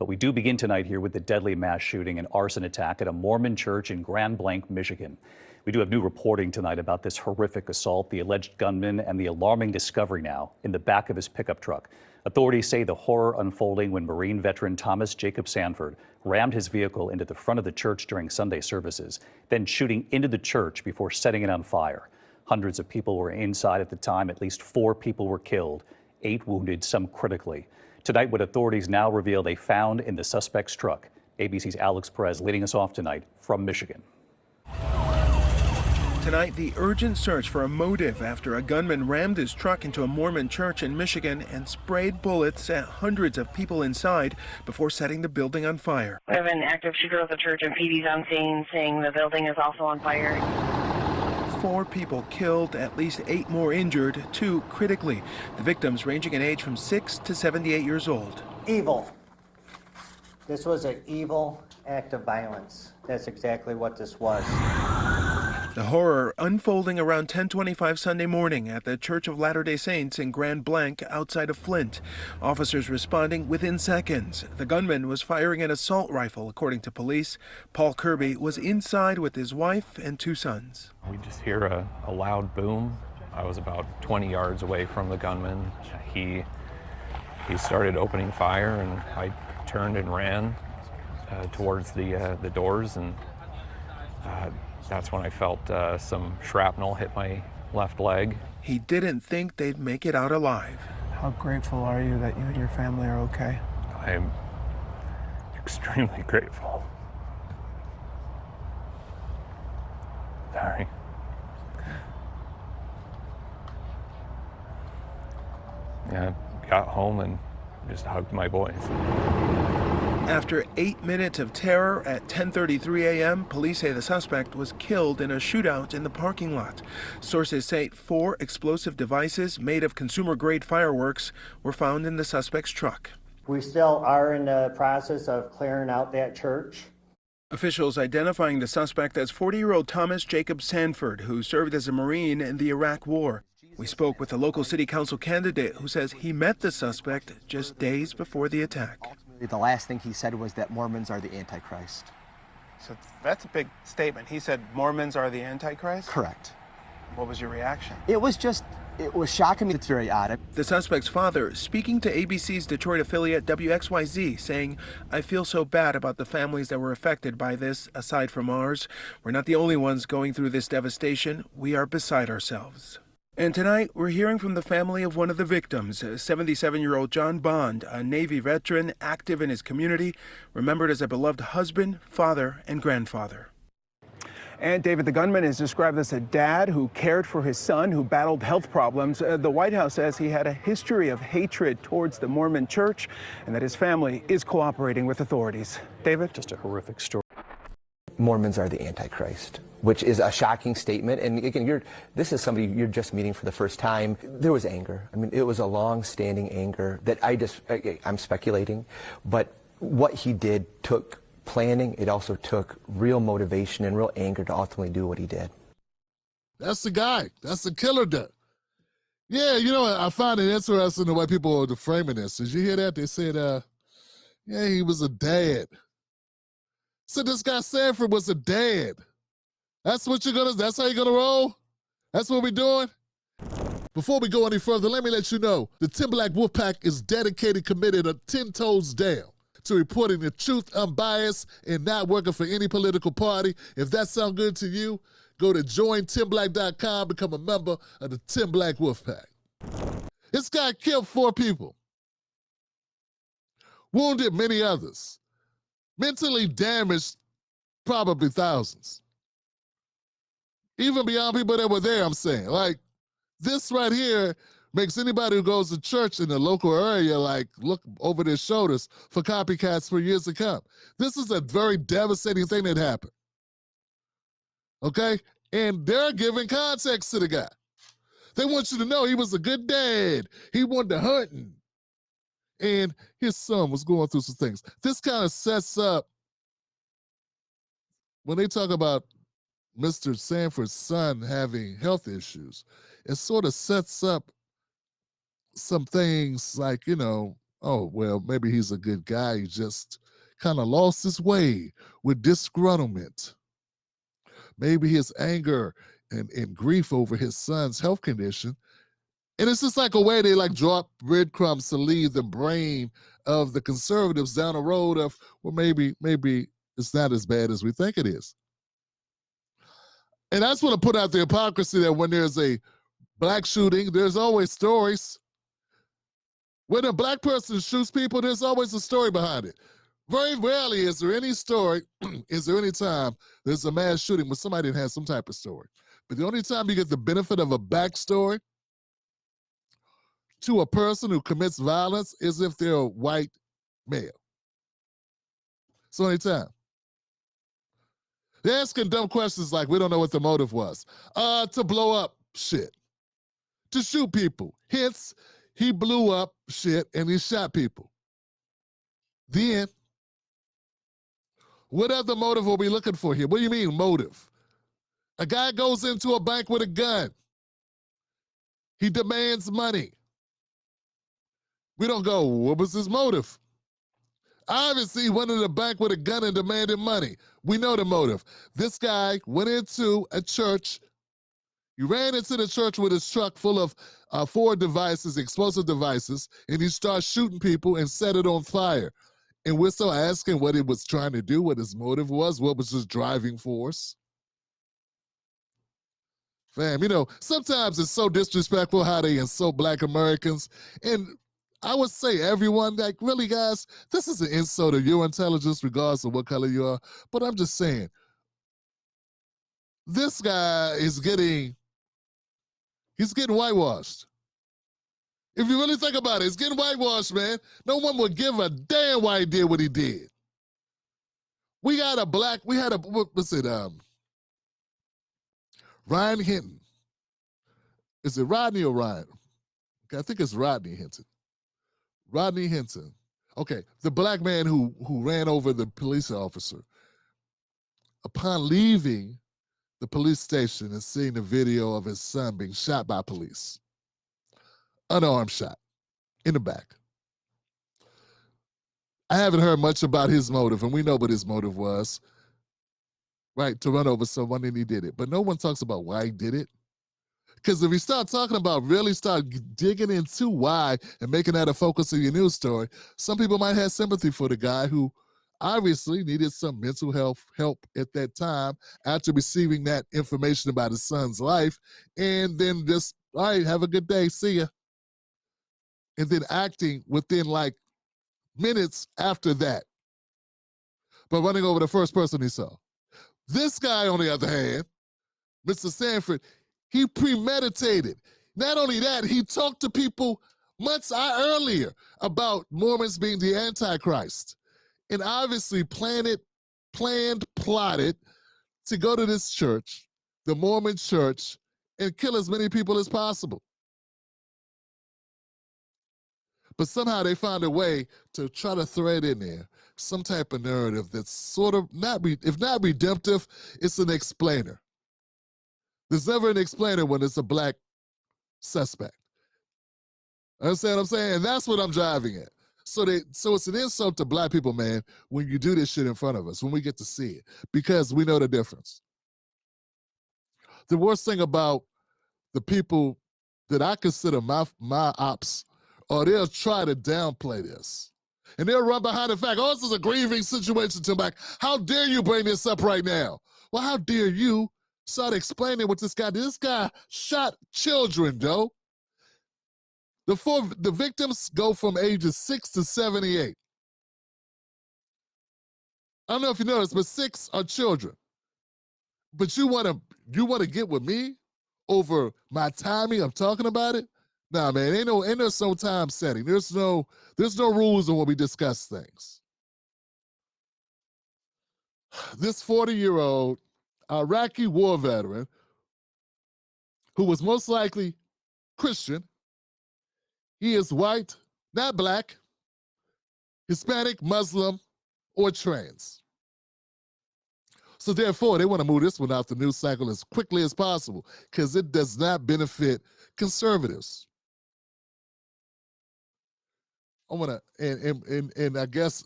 But we do begin tonight here with the deadly mass shooting and arson attack at a Mormon church in Grand Blanc, Michigan. We do have new reporting tonight about this horrific assault, the alleged gunman, and the alarming discovery now in the back of his pickup truck. Authorities say the horror unfolding when Marine veteran Thomas Jacob Sanford rammed his vehicle into the front of the church during Sunday services, then shooting into the church before setting it on fire. Hundreds of people were inside at the time. At least 4 people were killed, 8 wounded, some critically. Tonight, what authorities now reveal they found in the suspect's truck. ABC's Alex Perez leading us off tonight from Michigan. Tonight, the urgent search for a motive after a gunman rammed his truck into a Mormon church in Michigan and sprayed bullets at hundreds of people inside before setting the building on fire. We have an active shooter at the church, and PD's on scene saying the building is also on fire. 4 people killed, at least 8 more injured, 2 critically. The victims ranging in age from 6 to 78 years old. Evil. This was an evil act of violence. That's exactly what this was. The horror unfolding around 10:25 Sunday morning at the Church of Latter-day Saints in Grand Blanc outside of Flint. Officers responding within seconds. The gunman was firing an assault rifle, according to police. Paul Kirby was inside with his wife and 2 sons. We just hear a loud boom. I was about 20 yards away from the gunman. He started opening fire, and I turned and ran towards the doors, and that's when I felt some shrapnel hit my left leg. He didn't think they'd make it out alive. How grateful are you that you and your family are okay? I'm extremely grateful. Sorry. Yeah, got home and just hugged my boys. After 8 minutes of terror at 10:33 a.m., police say the suspect was killed in a shootout in the parking lot. Sources say 4 explosive devices made of consumer-grade fireworks were found in the suspect's truck. We still are in the process of clearing out that church. Officials identifying the suspect as 40-year-old Thomas Jacob Sanford, who served as a Marine in the Iraq War. We spoke with a local city council candidate who says he met the suspect just days before the attack. The last thing he said was that Mormons are the Antichrist. So that's a big statement. He said Mormons are the Antichrist? Correct. What was your reaction? It was shocking me. It's very odd. The suspect's father speaking to ABC's Detroit affiliate WXYZ, saying, "I feel so bad about the families that were affected by this, aside from ours. We're not the only ones going through this devastation. We are beside ourselves." And tonight, we're hearing from the family of one of the victims, 77-year-old John Bond, a Navy veteran active in his community, remembered as a beloved husband, father, and grandfather. And David, the gunman is described as a dad who cared for his son who battled health problems. The White House says he had a history of hatred towards the Mormon church and that his family is cooperating with authorities. David? Just a horrific story. Mormons are the Antichrist, which is a shocking statement. And again, this is somebody you're just meeting for the first time. There was anger. I mean, it was a long-standing anger that I'm speculating, but what he did took planning. It also took real motivation and real anger to ultimately do what he did. That's the guy. That's the killer dude. Yeah, you know, I find it interesting the way people are framing this. Did you hear that? They said, yeah, he was a dad. So this guy Sanford was a dad. That's how you're gonna roll? That's what we're doing? Before we go any further, let me let you know, the Tim Black Wolfpack is dedicated, committed, 10 toes down to reporting the truth, unbiased, and not working for any political party. If that sounds good to you, go to jointimblack.com, become a member of the Tim Black Wolfpack. This guy killed 4 people, wounded many others, mentally damaged probably thousands. Even beyond people that were there, I'm saying. Like, this right here makes anybody who goes to church in the local area, like, look over their shoulders for copycats for years to come. This is a very devastating thing that happened. Okay? And they're giving context to the guy. They want you to know he was a good dad. He wanted to hunting. And his son was going through some things. This kind of sets up, when they talk about Mr. Sanford's son having health issues, it sort of sets up some things like, you know, oh, well, maybe he's a good guy. He just kind of lost his way with disgruntlement. Maybe his anger and grief over his son's health condition. And it's just like a way they like drop breadcrumbs to lead the brain of the conservatives down a road of, well, maybe it's not as bad as we think it is. And I just want to put out the hypocrisy that when there's a black shooting, there's always stories. When a black person shoots people, there's always a story behind it. Very rarely is there any story, is there any time there's a mass shooting where somebody didn't have some type of story. But the only time you get the benefit of a backstory to a person who commits violence is if they're a white male. It's the only time. They're asking dumb questions like, we don't know what the motive was. To blow up shit. To shoot people. Hence, he blew up shit and he shot people. Then, what other motive are we looking for here? What do you mean motive? A guy goes into a bank with a gun. He demands money. We don't go, what was his motive? Obviously, he went into the bank with a gun and demanded money. We know the motive. This guy went into a church. He ran into the church with his truck full of 4 devices, explosive devices, and he started shooting people and set it on fire. And we're still asking what he was trying to do, what his motive was, what was his driving force. Fam, you know, sometimes it's so disrespectful how they insult black Americans. And I would say everyone, like, really, guys, this is an insult of your intelligence regardless of what color you are. But I'm just saying, this guy is he's getting whitewashed. If you really think about it, it's getting whitewashed, man. No one would give a damn why he did what he did. Ryan Hinton. Is it Rodney or Ryan? Okay, I think it's Rodney Hinton. Rodney Hinton. Okay, the black man who ran over the police officer. Upon leaving the police station and seeing the video of his son being shot by police. Unarmed shot in the back. I haven't heard much about his motive, and we know what his motive was, right, to run over someone, and he did it. But no one talks about why he did it. Because if you start talking about, really start digging into why and making that a focus of your news story, some people might have sympathy for the guy who obviously needed some mental health help at that time after receiving that information about his son's life, and then just, all right, have a good day, see ya. And then acting within like minutes after that, but running over the first person he saw. This guy, on the other hand, Mr. Sanford, he premeditated. Not only that, he talked to people months earlier about Mormons being the Antichrist, and obviously plotted to go to this church, the Mormon church, and kill as many people as possible. But somehow they found a way to try to thread in there some type of narrative that's sort of if not redemptive, it's an explainer. There's never an explainer when it's a black suspect. Understand what I'm saying? And that's what I'm driving at. So it's an insult to black people, man, when you do this shit in front of us, when we get to see it, because we know the difference. The worst thing about the people that I consider my ops, or they'll try to downplay this. And they'll run behind the fact, oh, this is a grieving situation to back. How dare you bring this up right now? Well, how dare you start explaining what this guy did? This guy shot children, though. The victims go from ages 6 to 78. I don't know if you noticed, but 6 are children. But you want to get with me over my timing of talking about it? Nah, man, ain't no some time setting. There's no rules on when we discuss things. This 40-year-old Iraqi war veteran, who was most likely Christian, he is white, not black, Hispanic, Muslim, or trans. So therefore, they want to move this one out the news cycle as quickly as possible because it does not benefit conservatives. and I guess,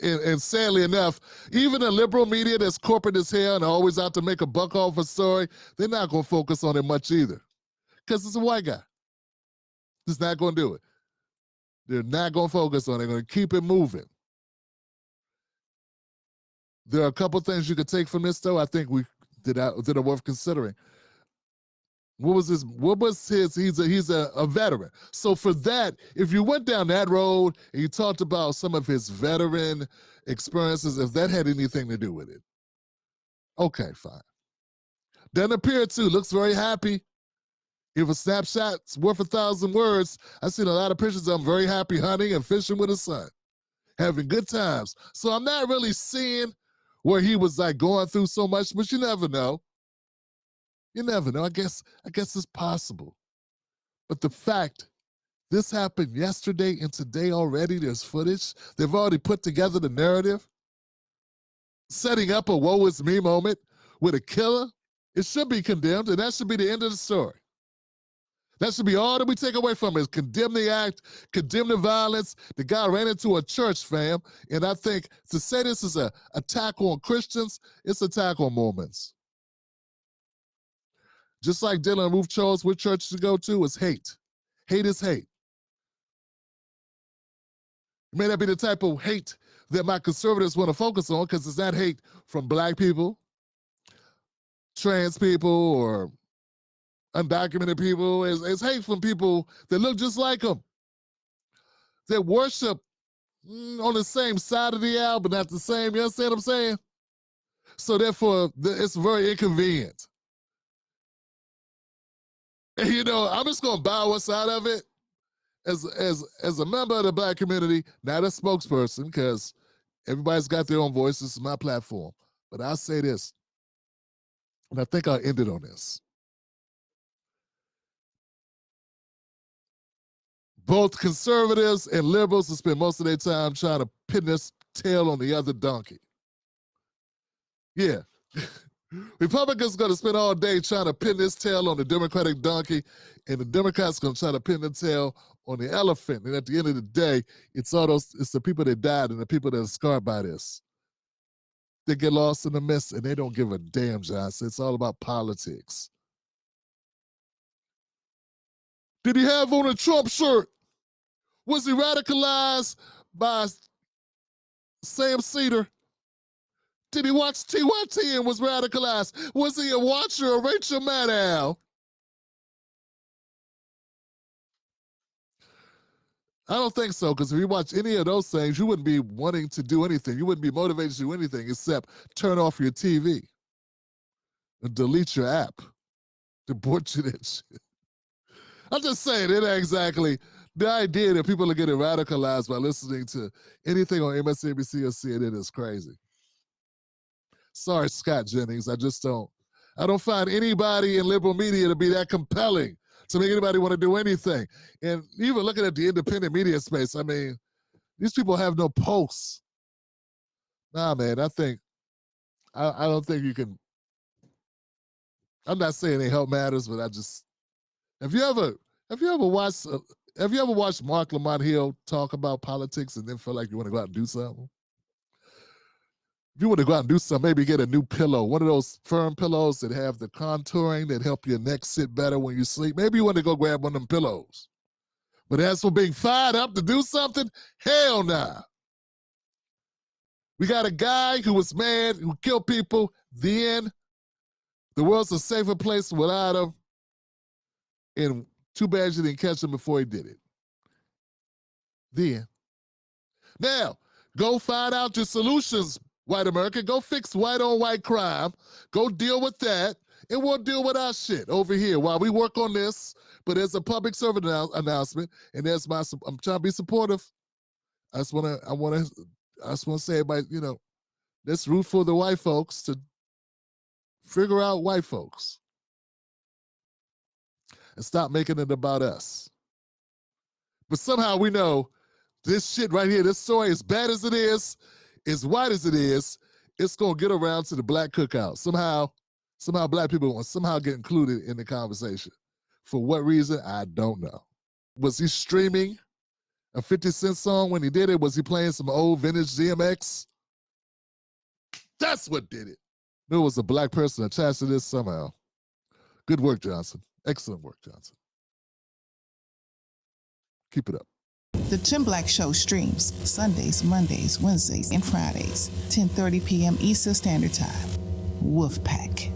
and sadly enough, even the liberal media that's corporate as hell and always out to make a buck off a story, they're not going to focus on it much either. Because it's a white guy. Just not going to do it. They're not going to focus on it. They're going to keep it moving. There are a couple things you could take from this, though. I think that are worth considering. He's a veteran. So for that, if you went down that road and you talked about some of his veteran experiences, if that had anything to do with it, okay, fine. Doesn't appear to, looks very happy. If a snapshot's worth 1,000 words, I've seen a lot of pictures of him very happy hunting and fishing with his son, having good times. So I'm not really seeing where he was like going through so much, but you never know. You never know. I guess it's possible. But the fact this happened yesterday and today already, there's footage. They've already put together the narrative, setting up a woe is me moment with a killer. It should be condemned, and that should be the end of the story. That should be all that we take away from it, is condemn the act, condemn the violence. The guy ran into a church, fam. And I think to say this is an attack on Christians, it's an attack on Mormons. Just like Dylan and Ruth chose which church to go to, is hate. Hate is hate. It may not be the type of hate that my conservatives want to focus on, because it's not hate from black people, trans people, or undocumented people. It's hate from people that look just like them, that worship on the same side of the aisle, but not the same. You understand what I'm saying? So therefore, it's very inconvenient. And, you know, I'm just going to bow us out of it as a member of the black community, not a spokesperson, because everybody's got their own voice. This is my platform. But I'll say this, and I think I'll end it on this. Both conservatives and liberals will spend most of their time trying to pin this tail on the other donkey. Yeah. Republicans going to spend all day trying to pin this tail on the Democratic donkey, and the Democrats going to try to pin the tail on the elephant. And at the end of the day, it's the people that died and the people that are scarred by this. They get lost in the mist, and they don't give a damn, Johnson. It's all about politics. Did he have on a Trump shirt? Was he radicalized by Sam Cedar? Did he watch TYT and was radicalized? Was he a watcher of Rachel Maddow? I don't think so, because if you watch any of those things, you wouldn't be wanting to do anything. You wouldn't be motivated to do anything except turn off your TV and delete your app to butcher that shit. I'm just saying, it ain't exactly the idea that people are getting radicalized by listening to anything on MSNBC or CNN is crazy. Sorry, Scott Jennings. I don't find anybody in liberal media to be that compelling to make anybody want to do anything. And even looking at the independent media space, I mean, these people have no pulse. Nah, man, I don't think you can. I'm not saying they help matters, but have you ever watched Mark Lamont Hill talk about politics and then feel like you want to go out and do something? If you want to go out and do something, maybe get a new pillow, one of those firm pillows that have the contouring that help your neck sit better when you sleep. Maybe you want to go grab one of them pillows. But as for being fired up to do something, hell nah. We got a guy who was mad, who killed people, then the world's a safer place without him, and too bad you didn't catch him before he did it. Then. Now, go find out your solutions, white America. Go fix white-on-white crime. Go deal with that, and we'll deal with our shit over here while we work on this. But there's a public service announcement, and I'm trying to be supportive. I just want to say, everybody, you know, let's root for the white folks to figure out white folks and stop making it about us. But somehow we know this shit right here, this story, as bad as it is, as white as it is, it's going to get around to the black cookout. Somehow black people will somehow get included in the conversation. For what reason, I don't know. Was he streaming A 50 Cent song when he did it? Was he playing some old vintage DMX? That's what did it. There was a black person attached to this somehow. Good work, Johnson. Excellent work, Johnson. Keep it up. The Tim Black Show streams Sundays, Mondays, Wednesdays, and Fridays, 10:30 p.m. Eastern Standard Time. Wolfpack.